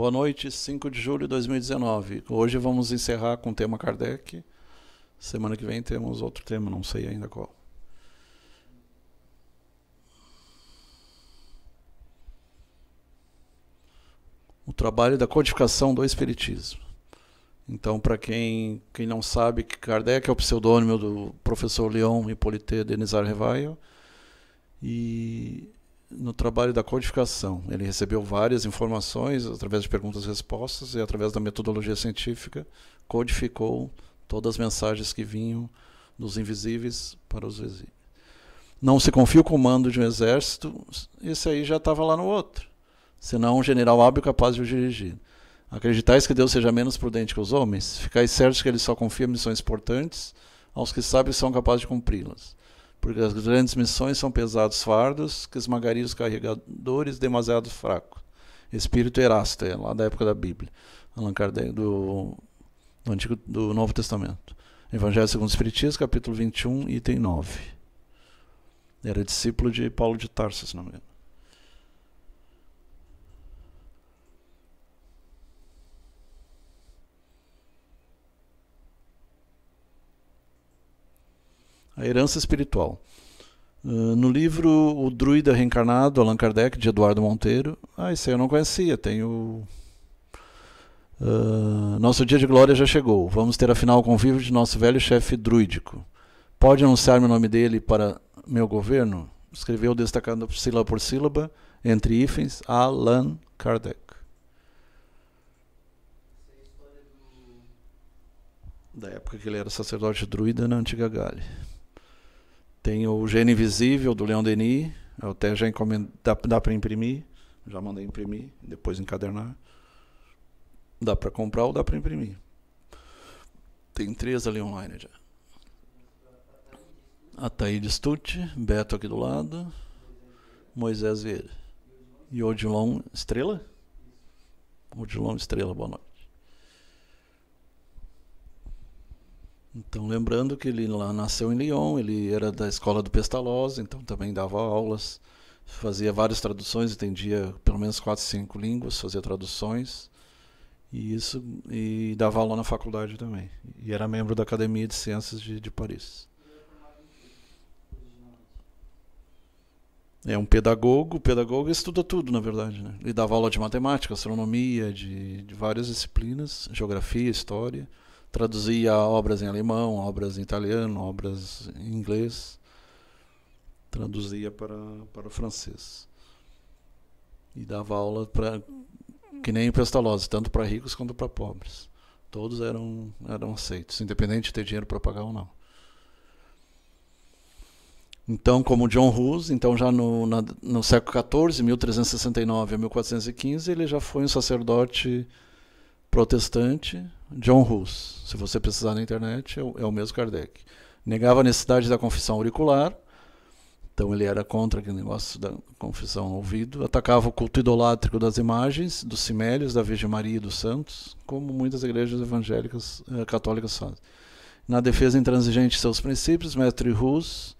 Boa noite, 5 de julho de 2019. Hoje vamos encerrar com o tema Kardec. Semana que vem temos outro tema, não sei ainda qual. O trabalho da codificação do Espiritismo. Então, para quem não sabe, que Kardec é o pseudônimo do professor Léon Hippolyte Denisard Revailles, e no trabalho da codificação ele recebeu várias informações através de perguntas e respostas, e através da metodologia científica codificou todas as mensagens que vinham dos invisíveis para os visíveis. Não se confia o comando de um exército, esse aí já estava lá no outro, senão um general hábil capaz de o dirigir. Acreditais que Deus seja menos prudente que os homens? Ficais certos que ele só confia missões importantes aos que sabem que são capazes de cumpri-las. Porque as grandes missões são pesados fardos que esmagariam os carregadores demasiado fracos. Espírito Erasto, lá da época da Bíblia. Allan Kardec, do Novo Testamento. Evangelho segundo o Espiritismo, capítulo 21, item 9. Era discípulo de Paulo de Tarso, se não me engano. A herança espiritual. No livro O Druida Reencarnado, Allan Kardec, de Eduardo Monteiro. Esse aí eu não conhecia. Tem o... Nosso dia de glória já chegou. Vamos ter afinal o convívio de nosso velho chefe druídico. Pode anunciar-me o nome dele para meu governo? Escreveu destacando sílaba por sílaba, entre hífens, Allan Kardec. Da época que ele era sacerdote druida na Antiga Gália. Tem o Gênio Invisível, do Leon Denis. Eu até já encomendei, dá para imprimir. Já mandei imprimir, depois encadernar. Dá para comprar ou dá para imprimir. Tem 3 ali online já. Ataíde Stutt, Beto aqui do lado, Moisés Vieira. E Odilon Estrela? Odilon Estrela, boa noite. Então, lembrando que ele lá nasceu em Lyon, ele era da escola do Pestalozzi, então também dava aulas, fazia várias traduções, entendia pelo menos 4, 5 línguas, fazia traduções, e dava aula na faculdade também. E era membro da Academia de Ciências de Paris. É um pedagogo, o pedagogo estuda tudo, na verdade, né? Ele dava aula de matemática, astronomia, de várias disciplinas, geografia, história. Traduzia obras em alemão, obras em italiano, obras em inglês. Traduzia para o francês. E dava aula que nem o Pestalozzi, tanto para ricos quanto para pobres. Todos eram aceitos, independente de ter dinheiro para pagar ou não. Então, como John Hus, então já no século XIV, 1369 a 1415, ele já foi um sacerdote protestante. John Hus, se você precisar na internet, é o mesmo Kardec. Negava a necessidade da confissão auricular, então ele era contra aquele negócio da confissão ao ouvido. Atacava o culto idolátrico das imagens, dos cimélios, da Virgem Maria e dos santos, como muitas igrejas evangélicas católicas fazem. Na defesa intransigente de seus princípios, Mestre Hus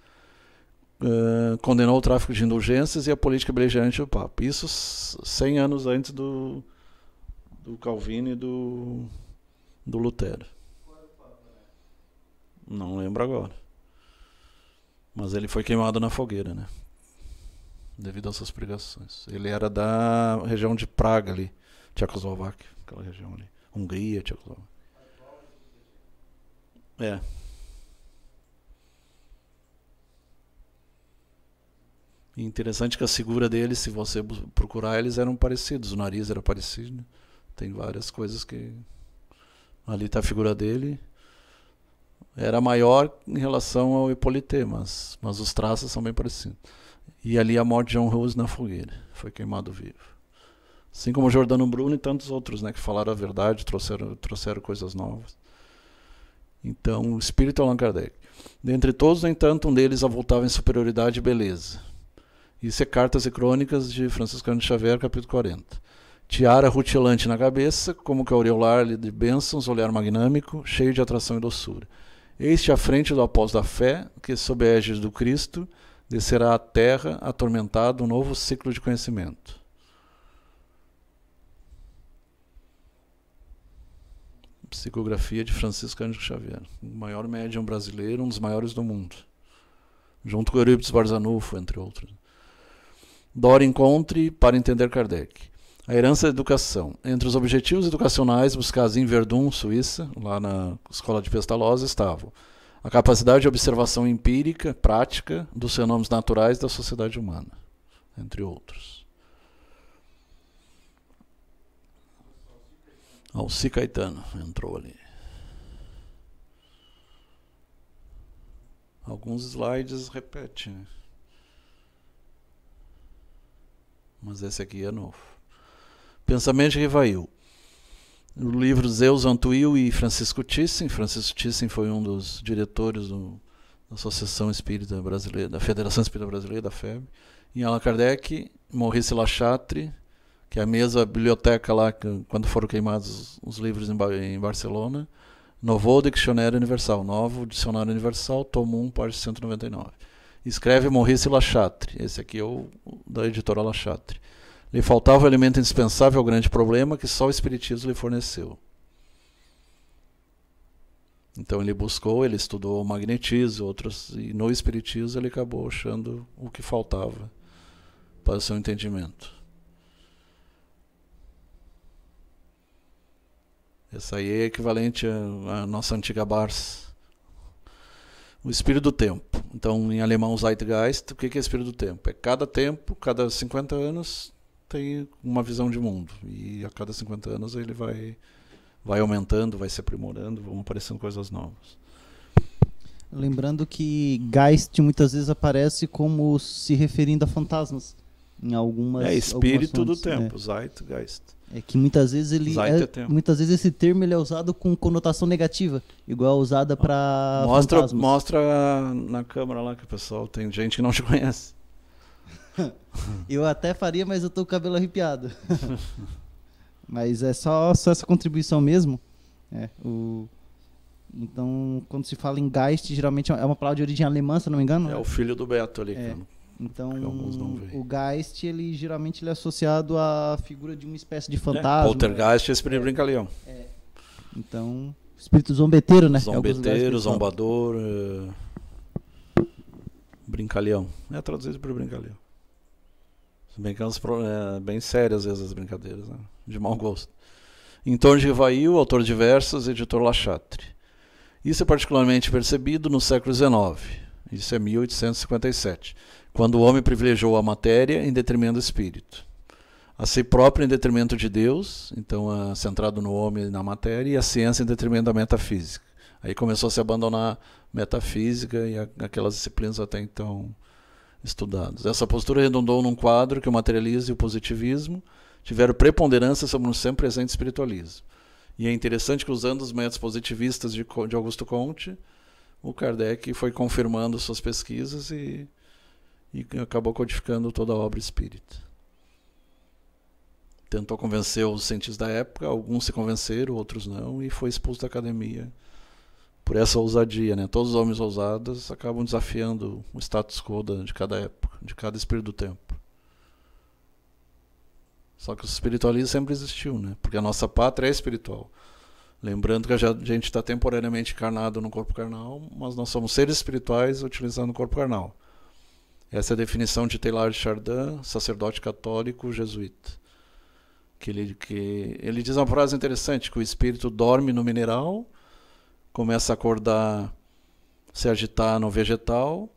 condenou o tráfico de indulgências e a política beligerante do Papa. Isso 100 anos antes do Calvino e do Lutero. Não lembro agora. Mas ele foi queimado na fogueira, né? Devido às suas pregações. Ele era da região de Praga ali, Tchecoslováquia, aquela região ali. Hungria, Tchecoslováquia. E interessante que a figura deles, se você procurar, eles eram parecidos. O nariz era parecido, né? Tem várias coisas que... Ali está a figura dele. Era maior em relação ao Hippolyte, mas os traços são bem parecidos. E ali a morte de John Hus na fogueira. Foi queimado vivo. Assim como Giordano Bruno e tantos outros, né, que falaram a verdade, trouxeram coisas novas. Então, o espírito Allan Kardec. Dentre todos, no entanto, um deles avultava em superioridade e beleza. Isso é Cartas e Crônicas de Franciscano de Xavier, capítulo 40. Tiara rutilante na cabeça, como que aureolar de bênçãos, olhar magnâmico, cheio de atração e doçura. Este à frente do apóstolo da fé, que sob a égide do Cristo, descerá à terra, atormentado, um novo ciclo de conhecimento. Psicografia de Francisco Cândido Xavier. O maior médium brasileiro, um dos maiores do mundo. Junto com Eurípides Barzanufo, entre outros. Dora Encontre para entender Kardec. A herança da educação. Entre os objetivos educacionais buscados em Verdun, Suíça, lá na escola de Pestalozzi, estavam a capacidade de observação empírica, prática, dos fenômenos naturais da sociedade humana, entre outros. Alci Caetano entrou ali. Alguns slides repetem, né? Mas esse aqui é novo. Pensamento de Rivail. O livro Zeus Antuil e Francisco Thyssen. Francisco Thyssen foi um dos diretores da Associação Espírita Brasileira, da Federação Espírita Brasileira, da FEB. Em Allan Kardec, Maurice Lachatre, que é a mesma biblioteca lá, quando foram queimados os livros em Barcelona. Nouveau Dictionnaire Universal, Novo Dicionário Universal, tomo 1, página 199. Escreve Maurice Lachatre. Esse aqui é o da editora Lachatre. Lhe faltava o elemento indispensável ao grande problema que só o Espiritismo lhe forneceu. Então ele buscou, ele estudou o magnetismo, outros, e no Espiritismo ele acabou achando o que faltava para o seu entendimento. Essa aí é equivalente à nossa antiga Barça. O espírito do tempo. Então, em alemão, Zeitgeist. O que é espírito do tempo? É cada tempo, cada 50 anos, tem uma visão de mundo. E a cada 50 anos ele vai aumentando, vai se aprimorando, vão aparecendo coisas novas. Lembrando que Geist muitas vezes aparece como se referindo a fantasmas. Em algumas espírito algumas do tempo, Zeitgeist. É que muitas vezes muitas vezes esse termo ele é usado com conotação negativa, igual usada para fantasmas. Mostra na câmera lá que o pessoal tem gente que não te conhece. Eu até faria, mas eu tô com o cabelo arrepiado. Mas é só essa contribuição mesmo. Então, quando se fala em Geist, geralmente é uma palavra de origem alemã, se não me engano. É o filho do Beto ali. Então, o Geist, geralmente ele é associado à figura de uma espécie de fantasma. Poltergeist é espírito brincalhão. Então, espírito zombeteiro, né? Zombeteiro, zombador, brincalhão. É traduzido por brincalhão. Se bem que é bem sérias às vezes as brincadeiras, né? De mau gosto. Em torno de Rivail, autor de versos, editor Lachatre. Isso é particularmente percebido no século XIX. Isso é 1857. Quando o homem privilegiou a matéria em detrimento do espírito. A si próprio em detrimento de Deus, então centrado no homem e na matéria, e a ciência em detrimento da metafísica. Aí começou a se abandonar metafísica e aquelas disciplinas até então estudadas. Essa postura redundou num quadro que o materialismo e o positivismo tiveram preponderância sobre um sempre presente espiritualismo. E é interessante que, usando os métodos positivistas de Augusto Comte, o Kardec foi confirmando suas pesquisas e acabou codificando toda a obra espírita. Tentou convencer os cientistas da época, alguns se convenceram, outros não, e foi expulso da academia por essa ousadia, né? Todos os homens ousados acabam desafiando o status quo de cada época, de cada espírito do tempo. Só que o espiritualismo sempre existiu, né? Porque a nossa pátria é espiritual. Lembrando que a gente está temporariamente encarnado no corpo carnal, mas nós somos seres espirituais utilizando o corpo carnal. Essa é a definição de Teilhard de Chardin, sacerdote católico jesuíta. Ele diz uma frase interessante, que o espírito dorme no mineral, começa a acordar, se agitar no vegetal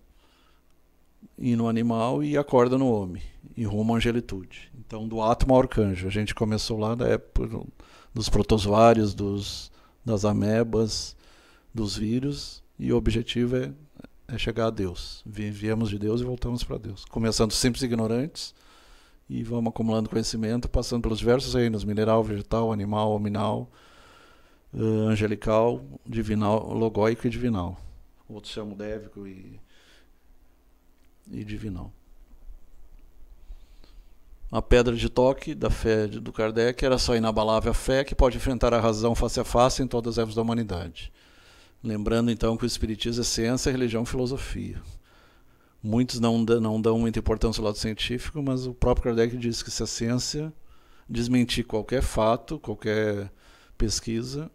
e no animal, e acorda no homem, e rumo à angelitude. Então, do átomo ao arcanjo. A gente começou lá da época dos protozoários, das amebas, dos vírus, e o objetivo é chegar a Deus. Viemos de Deus e voltamos para Deus. Começando simples e ignorantes, e vamos acumulando conhecimento, passando pelos diversos reinos, mineral, vegetal, animal, hominal, angelical, divinal, logóico e divinal. Outros chamam dévico e divinal. A pedra de toque da fé do Kardec era só inabalável a fé que pode enfrentar a razão face a face em todas as épocas da humanidade. Lembrando então que o Espiritismo é ciência, religião e filosofia. Muitos não dão muita importância ao lado científico, mas o próprio Kardec diz que se a ciência desmentir qualquer fato, qualquer pesquisa,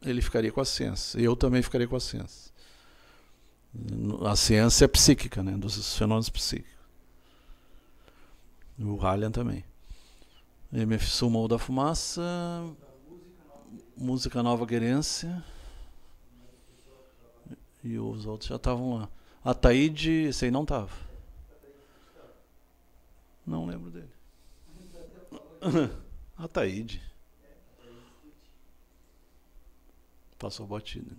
ele ficaria com a ciência. Eu também ficaria com a ciência. A ciência é psíquica, né? Dos fenômenos psíquicos. O Hallian também. MF Sul da Fumaça. Música Nova Querência. E os outros já estavam lá. Ataíde, esse aí não estava. Não lembro dele. Ataíde. Passou batido.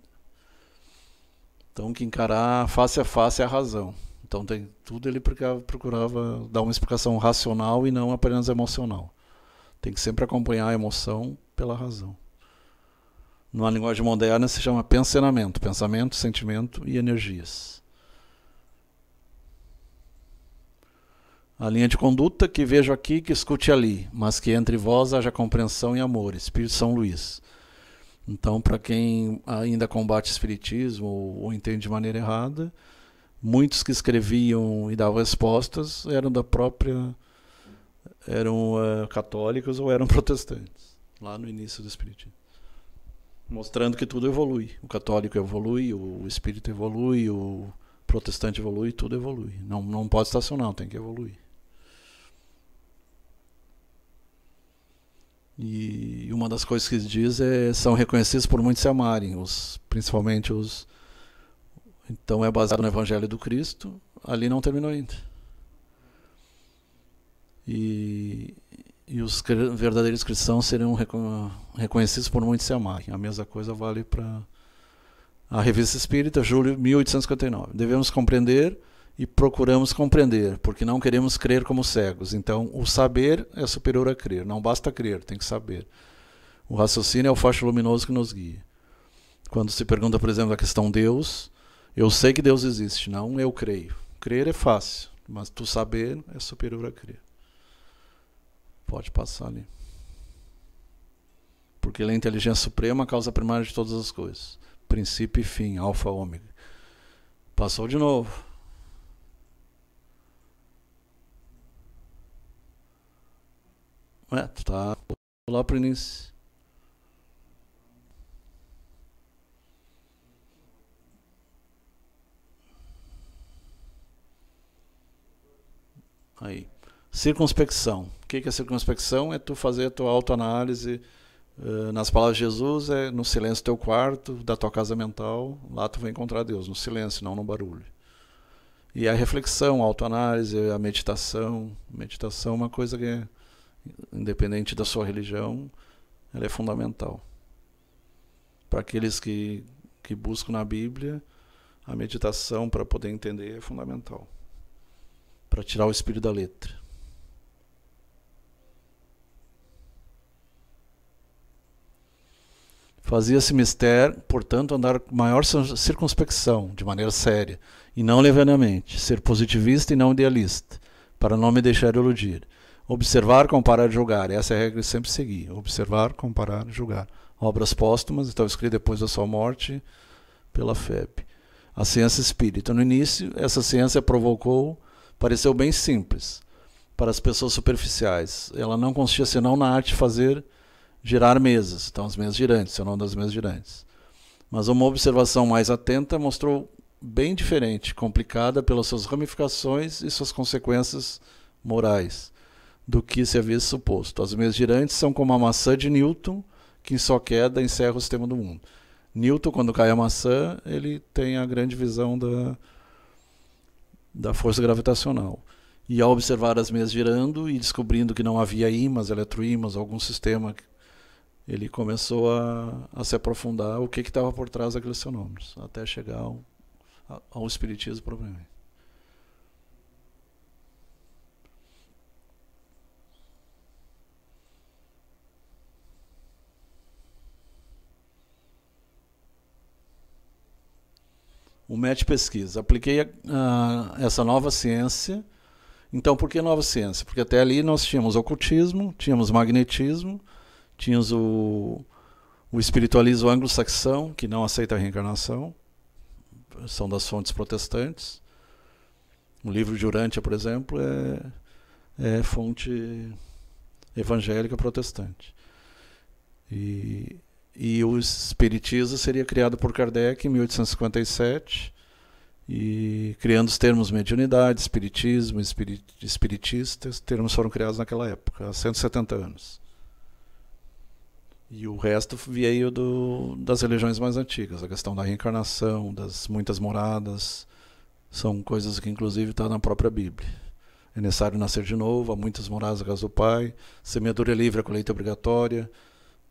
Então, que encarar face a face é a razão. Então, tem tudo ele procurava dar uma explicação racional e não apenas emocional. Tem que sempre acompanhar a emoção pela razão. Numa linguagem moderna se chama pensamento. Pensamento, sentimento e energias. A linha de conduta que vejo aqui, que escute ali, mas que entre vós haja compreensão e amor. Espírito São Luís. Então, para quem ainda combate espiritismo ou entende de maneira errada, muitos que escreviam e davam respostas eram católicos ou eram protestantes, lá no início do espiritismo. Mostrando que tudo evolui. O católico evolui, o espírita evolui, o protestante evolui, tudo evolui. Não pode estacionar, tem que evoluir. E uma das coisas que diz são reconhecidos por muitos se amarem, principalmente os. Então é baseado no Evangelho do Cristo, ali não terminou ainda. E os verdadeiros cristãos serão reconhecidos por muitos se amarem. A mesma coisa vale para a Revista Espírita, julho de 1859. Devemos compreender e procuramos compreender, porque não queremos crer como cegos. Então, o saber é superior a crer. Não basta crer, tem que saber. O raciocínio é o facho luminoso que nos guia. Quando se pergunta, por exemplo, a questão Deus, eu sei que Deus existe, não eu creio. Crer é fácil, mas tu saber é superior a crer. Pode passar ali. Porque ele é a inteligência suprema, a causa primária de todas as coisas. Princípio e fim, alfa, ômega. Passou de novo. Tu tá lá pro início. Aí. Circunspecção. O que é circunspecção? É tu fazer a tua autoanálise. Nas palavras de Jesus, é no silêncio do teu quarto, da tua casa mental. Lá tu vai encontrar Deus, no silêncio, não no barulho. E a reflexão, a autoanálise, a meditação. Meditação é uma coisa que é independente da sua religião, ela é fundamental. Para aqueles que buscam na Bíblia, a meditação para poder entender é fundamental. Para tirar o espírito da letra. Fazia-se mister, portanto, andar com maior circunspecção, de maneira séria, e não levianamente, ser positivista e não idealista, para não me deixar iludir. Observar, comparar e julgar. Essa é a regra que sempre segui. Observar, comparar e julgar. Obras póstumas, então escrito depois da sua morte, pela FEB. A ciência espírita. No início, essa ciência pareceu bem simples para as pessoas superficiais. Ela não consistia senão na arte de fazer girar mesas. Então, as mesas girantes, é o nome das mesas girantes. Mas uma observação mais atenta mostrou bem diferente, complicada pelas suas ramificações e suas consequências morais, do que se havia suposto. As mesas girantes são como a maçã de Newton, que em sua queda encerra o sistema do mundo. Newton, quando cai a maçã, ele tem a grande visão da força gravitacional. E ao observar as mesas girando e descobrindo que não havia ímãs, eletroímãs, algum sistema, ele começou a se aprofundar o que estava por trás daqueles fenômenos, até chegar ao espiritismo propriamente. O método de pesquisa. Apliquei essa nova ciência. Então, por que nova ciência? Porque até ali nós tínhamos ocultismo, tínhamos magnetismo, tínhamos o espiritualismo anglo-saxão, que não aceita a reencarnação, são das fontes protestantes. O livro de Urântia, por exemplo, é fonte evangélica protestante. E E o espiritismo seria criado por Kardec em 1857, e criando os termos mediunidade, espiritismo, espiritistas, termos foram criados naquela época, há 170 anos. E o resto veio das religiões mais antigas, a questão da reencarnação, das muitas moradas, são coisas que inclusive estão na própria Bíblia. É necessário nascer de novo, há muitas moradas na casa do Pai, semeadura livre, a colheita obrigatória,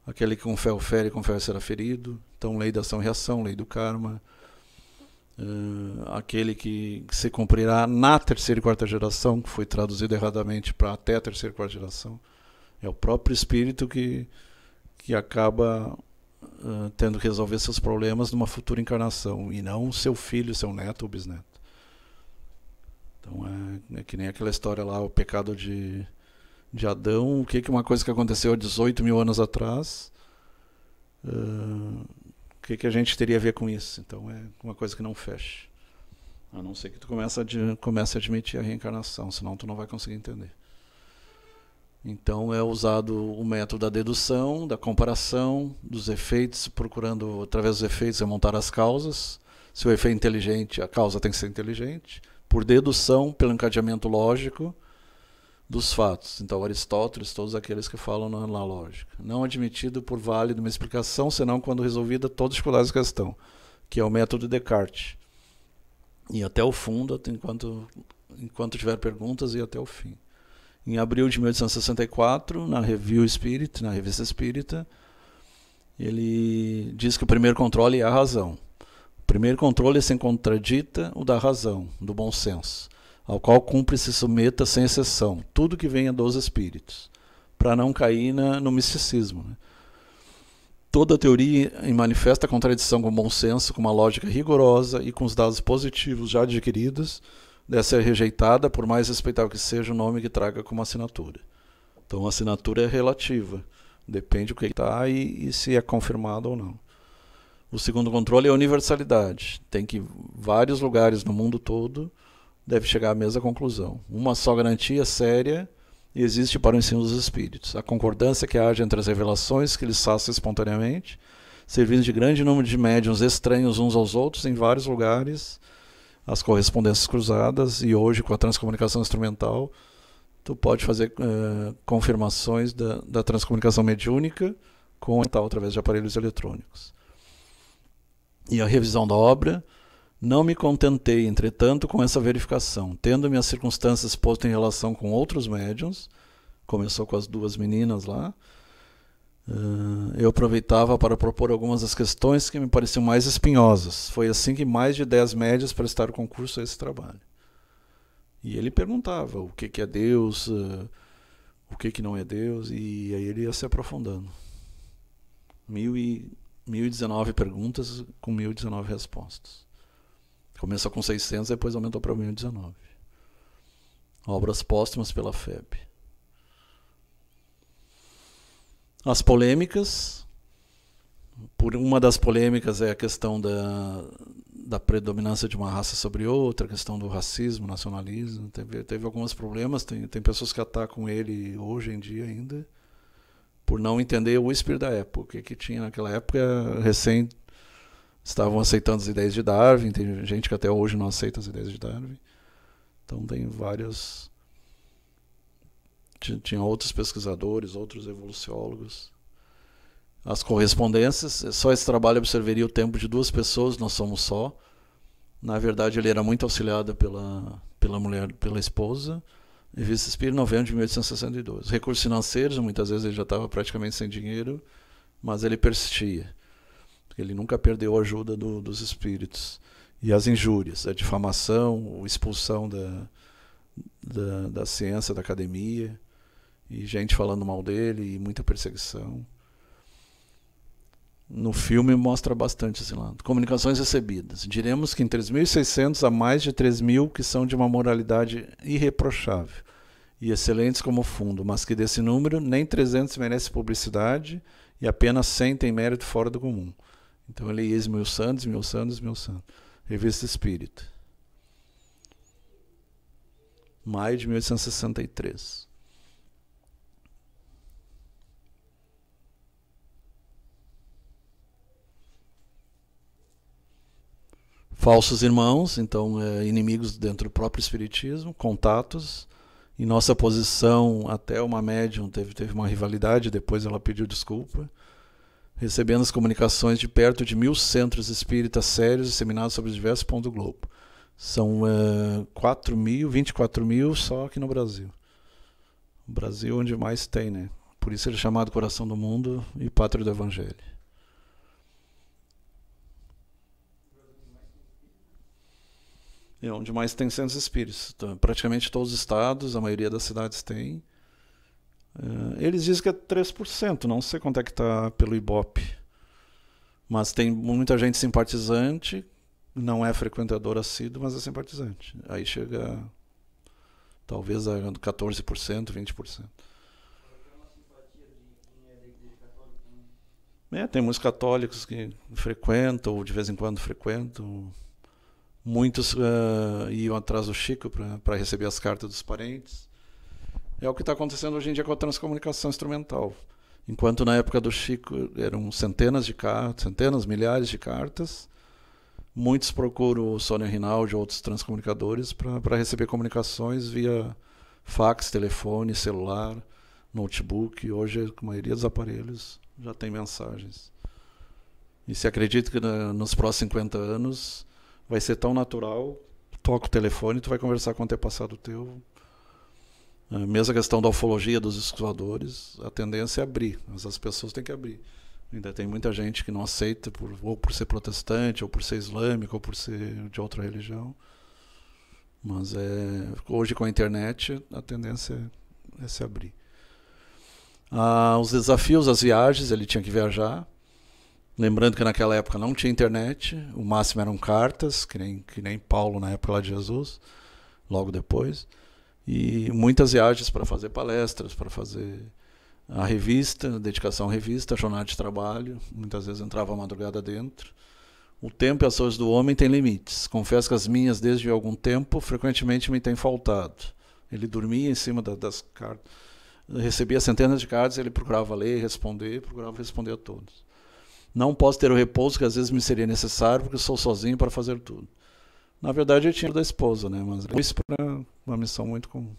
aquele que com fé ofere, com fé será ferido. Então, lei da ação e reação, lei do karma. Aquele que se cumprirá na terceira e quarta geração, que foi traduzido erradamente para até a terceira e quarta geração. É o próprio espírito que acaba tendo que resolver seus problemas numa futura encarnação, e não seu filho, seu neto ou bisneto. Então é que nem aquela história lá, o pecado de Adão, o que uma coisa que aconteceu há 18 mil anos atrás, o que a gente teria a ver com isso? Então é uma coisa que não fecha. A não ser que tu comece a admitir a reencarnação, senão tu não vai conseguir entender. Então é usado o método da dedução, da comparação, dos efeitos, procurando através dos efeitos remontar as causas. Se o efeito é inteligente, a causa tem que ser inteligente. Por dedução, pelo encadeamento lógico dos fatos. Então Aristóteles, todos aqueles que falam na lógica. Não admitido por válida uma explicação, senão quando resolvida todas as dificuldades da questão, que é o método de Descartes. E até o fundo, enquanto tiver perguntas, e até o fim. Em abril de 1864, na Revista Espírita, ele diz que o primeiro controle é a razão. O primeiro controle se contradita o da razão, do bom senso, ao qual cumpre se submeta sem exceção, tudo que venha dos espíritos, para não cair no misticismo. Né? Toda teoria manifesta a contradição com o bom senso, com uma lógica rigorosa e com os dados positivos já adquiridos, deve ser rejeitada, por mais respeitável que seja o nome que traga como assinatura. Então a assinatura é relativa, depende do que está e se é confirmado ou não. O segundo controle é a universalidade. Tem que vários lugares no mundo todo deve chegar à mesma conclusão. Uma só garantia séria existe para o ensino dos espíritos. A concordância que haja entre as revelações que eles façam espontaneamente, servindo de grande número de médiuns estranhos uns aos outros em vários lugares, as correspondências cruzadas, e hoje com a transcomunicação instrumental tu pode fazer confirmações da transcomunicação mediúnica com mental através de aparelhos eletrônicos. E a revisão da obra, não me contentei, entretanto, com essa verificação, tendo minhas circunstâncias postas em relação com outros médiuns, começou com as duas meninas lá, eu aproveitava para propor algumas das questões que me pareciam mais espinhosas. Foi assim que mais de 10 médios prestaram concurso a esse trabalho. E ele perguntava o que é Deus, o que não é Deus, e aí ele ia se aprofundando. 1019 perguntas com 1019 respostas. Começou com 600, depois aumentou para 1019. Obras póstumas pela FEB. As polêmicas. Por uma das polêmicas é a questão da predominância de uma raça sobre outra, a questão do racismo, nacionalismo. Teve alguns problemas, tem pessoas que atacam ele hoje em dia ainda, por não entender o espírito da época. O que tinha naquela época, recém estavam aceitando as ideias de Darwin, tem gente que até hoje não aceita as ideias de Darwin. Então tem vários... Tinha outros pesquisadores, outros evoluciólogos. As correspondências, só esse trabalho observaria o tempo de 2 pessoas, nós somos só. Na verdade, ele era muito auxiliado pela mulher, pela esposa. Revista Espírita, novembro de 1862. Recursos financeiros, muitas vezes ele já estava praticamente sem dinheiro, mas ele persistia. Ele nunca perdeu a ajuda dos espíritos. E as injúrias, a difamação, a expulsão da ciência, da academia, e gente falando mal dele, e muita perseguição. No filme mostra bastante esse lado. Comunicações recebidas. Diremos que em 3.600 há mais de 3.000 que são de uma moralidade irreprochável e excelentes como fundo, mas que desse número nem 300 merece publicidade e apenas 100 tem mérito fora do comum. Então ele ia esmiuçando. Revista Espírita. Maio de 1863. falsos irmãos, então inimigos dentro do próprio espiritismo, contatos. Em nossa posição, até uma médium teve uma rivalidade, depois ela pediu desculpa, recebendo as comunicações de perto de 1000 centros espíritas sérios disseminados sobre diversos pontos do globo. São 24 mil só aqui no Brasil. O Brasil é onde mais tem, né? Por isso ele é chamado Coração do Mundo e Pátria do Evangelho. É onde mais tem centros espíritas. Então, praticamente todos os estados, a maioria das cidades tem. Eles dizem que é 3%, não sei quanto é que está pelo Ibope. Mas tem muita gente simpatizante, não é frequentador assíduo, mas é simpatizante. Aí chega talvez a 14%, 20%. Tem muitos católicos que frequentam, ou de vez em quando frequentam. Muitos iam atrás do Chico para receber as cartas dos parentes. É o que está acontecendo hoje em dia com a transcomunicação instrumental. Enquanto na época do Chico eram centenas de cartas, centenas, milhares de cartas, muitos procuram o Sônia Rinaldi e outros transcomunicadores para receber comunicações via fax, telefone, celular, notebook. Hoje a maioria dos aparelhos já tem mensagens. E se acredita que nos próximos 50 anos vai ser tão natural, toca o telefone, tu vai conversar com o antepassado teu. A mesma questão da ufologia dos escutadores, a tendência é abrir, mas as pessoas têm que abrir. Ainda tem muita gente que não aceita, ou por ser protestante, ou por ser islâmico, ou por ser de outra religião. Mas hoje com a internet a tendência é se abrir. Os desafios, as viagens, ele tinha que viajar. Lembrando que naquela época não tinha internet, o máximo eram cartas, que nem Paulo na época lá de Jesus, logo depois. E muitas viagens para fazer palestras, para fazer a revista, dedicação à revista, jornada de trabalho, muitas vezes entrava a madrugada dentro. O tempo e as coisas do homem têm limites. Confesso que as minhas, desde algum tempo, frequentemente me têm faltado. Ele dormia em cima das cartas, recebia centenas de cartas, ele procurava ler, procurava responder a todos. Não posso ter o repouso que às vezes me seria necessário, porque sou sozinho para fazer tudo. Na verdade, eu tinha da esposa, né? Mas isso para uma missão muito comum.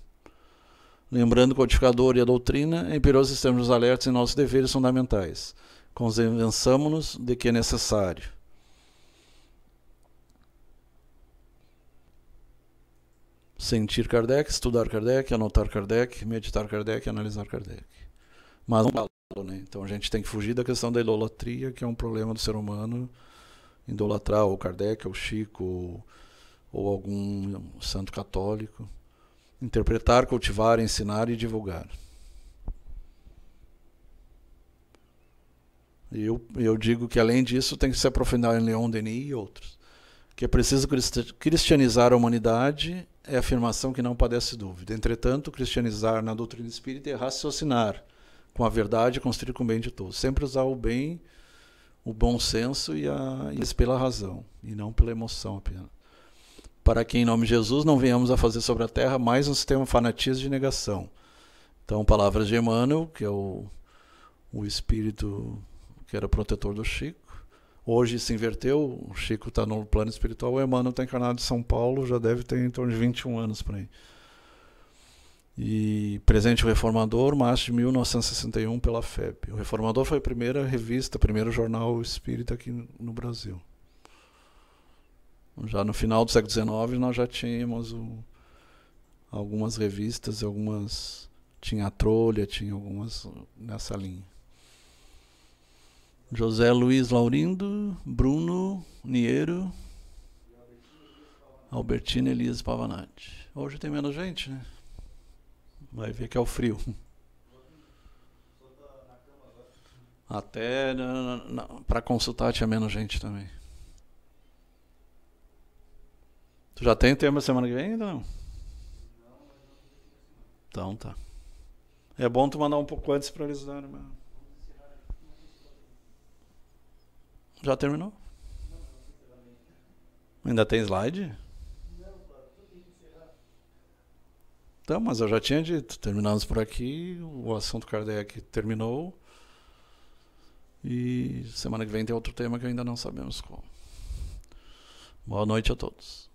Lembrando que o codificador e a doutrina é imperioso sistema dos alertas e nossos deveres fundamentais. Convençamos-nos de que é necessário. Sentir Kardec, estudar Kardec, anotar Kardec, meditar Kardec, analisar Kardec. Mas não né? Então a gente tem que fugir da questão da idolatria, que é um problema do ser humano, idolatrar ou Kardec, ou Chico, ou algum santo católico. Interpretar, cultivar, ensinar e divulgar. Eu digo que além disso tem que se aprofundar em Leon Denis e outros. Que é preciso cristianizar a humanidade é a afirmação que não padece dúvida. Entretanto, cristianizar na doutrina espírita é raciocinar com a verdade e construir com o bem de todos. Sempre usar o bem, o bom senso e pela razão, e não pela emoção apenas. Para que, em nome de Jesus, não venhamos a fazer sobre a Terra mais um sistema fanatismo de negação. Então, palavras de Emmanuel, que é o espírito que era protetor do Chico. Hoje se inverteu, o Chico está no plano espiritual, o Emmanuel está encarnado em São Paulo, já deve ter em torno de 21 anos por aí. E presente o Reformador, março de 1961, pela FEB. O Reformador foi a primeira revista, o primeiro jornal espírita aqui no Brasil. Já no final do século XIX nós já tínhamos algumas revistas, tinha a Trolha, tinha algumas nessa linha. José Luiz Laurindo, Bruno Niero, Albertina Elias Pavanati. Hoje tem menos gente, né? Vai ver que é o frio. Até para consultar tinha menos gente também. Tu já tem o tema semana que vem ainda não? Então tá. É bom tu mandar um pouco antes para eles darem. Já terminou? Ainda tem slide? Então, mas eu já tinha dito, terminamos por aqui, o assunto Kardec terminou e semana que vem tem outro tema que ainda não sabemos qual. Boa noite a todos.